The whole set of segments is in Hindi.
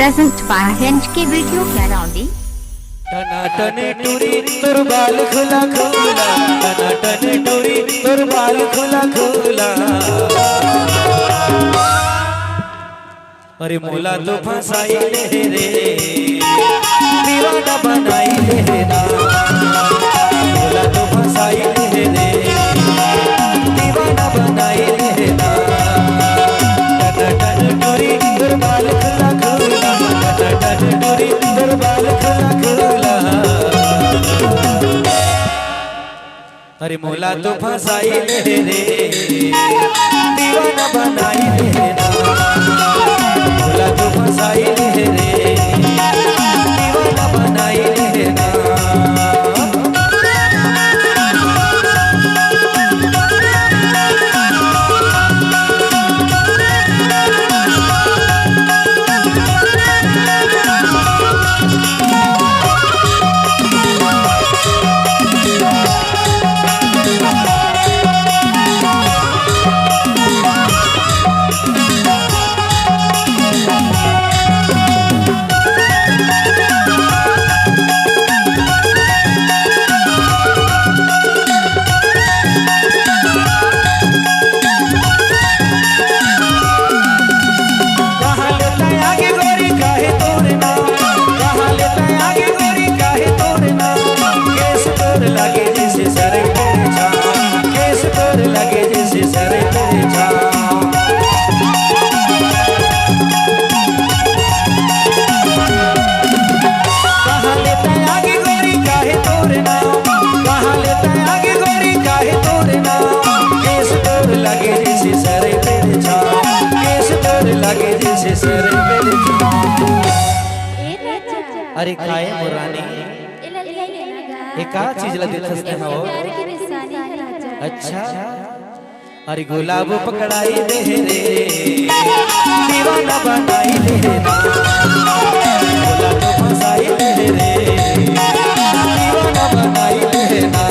present by HK Video Surrounding. टनाटने टूरी तोर बाल खुला खुला, टनाटने टूरी तोर बाल खुला खुला। अरे मोला तो फसाई ले रे, दीवाना बनाई ले ना। मोला तो फसाई ले रे, दीवाना बनाई ले ना। टनाटने टूरी तोर बाल खुला खुला, टनाटने टूरी तोर बाल खुला खुला। अरे मोला तो फसाई ले रे, दीवाना बनाई ले ना। मोला तो फसाई ले रे, दीवाना बनाई ले ना। अरे काहे मोरानी एक का चीज ला देखस ने हो। अच्छा अरे गुलाब पकड़ाई दे रे, दीवाना बनाई ले ना। गुलाब तो फसाई ले रे, दीवाना बनाई ले ना।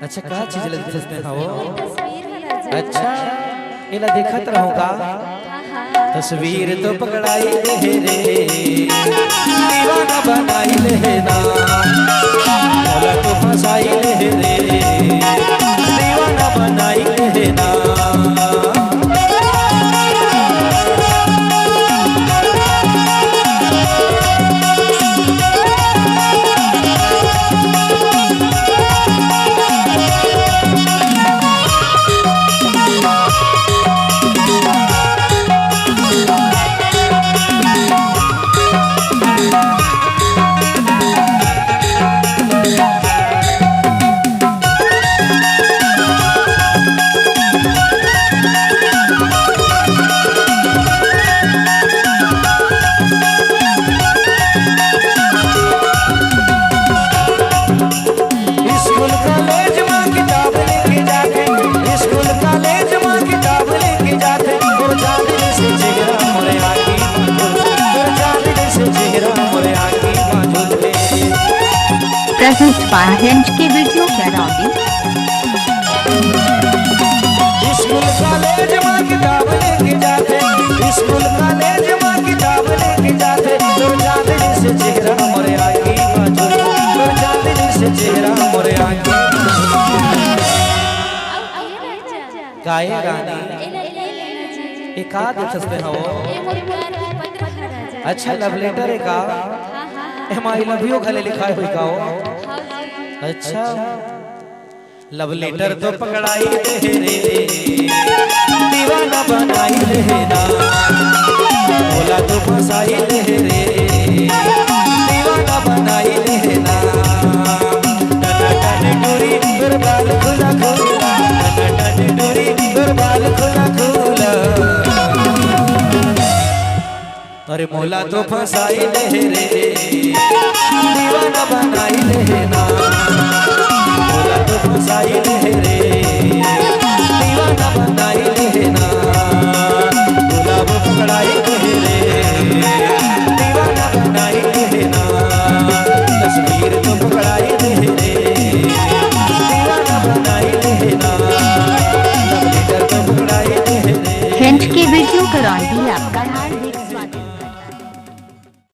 अच्छा का चीज ला देखस ने हो। अच्छा इला देखत रहूंगा, तस्वीर तो पकड़ाई ले रे, दीवाना बनाई ले ना। मोला तो फसाई ले रे, दीवाना बनाई ले ना। Present by HK Video Surrounding. School college में किताब लेके जाते, स्कूल कॉलेज में किताब रानी एक आ देखस पे हो अच्छा लव लेटर है का एम आई लव यू खाली लिखा हुई का हो अच्छा लव लेटर तो पकड़ाई दे रे दीवाना बनाई ले ना बोला तो फसाई ले रे दीवाना बनाई ले ना डोरी तोर बाल खुला खुला डोरी तोर बाल खुला खुला अरे मोला तो फसाई ले रे दीवाना बनाई ले ना मोला तो फसाई ले रे दीवाना बनाई ले ना गुलाब पकड़ाई ले रे दीवाना बनाई ले ना तस्वीर तो पकड़ाई ले रे दीवाना बनाई ले ना लव लेटर तो पकड़ाई ले रे हिंट की वीडियो करा दी आपका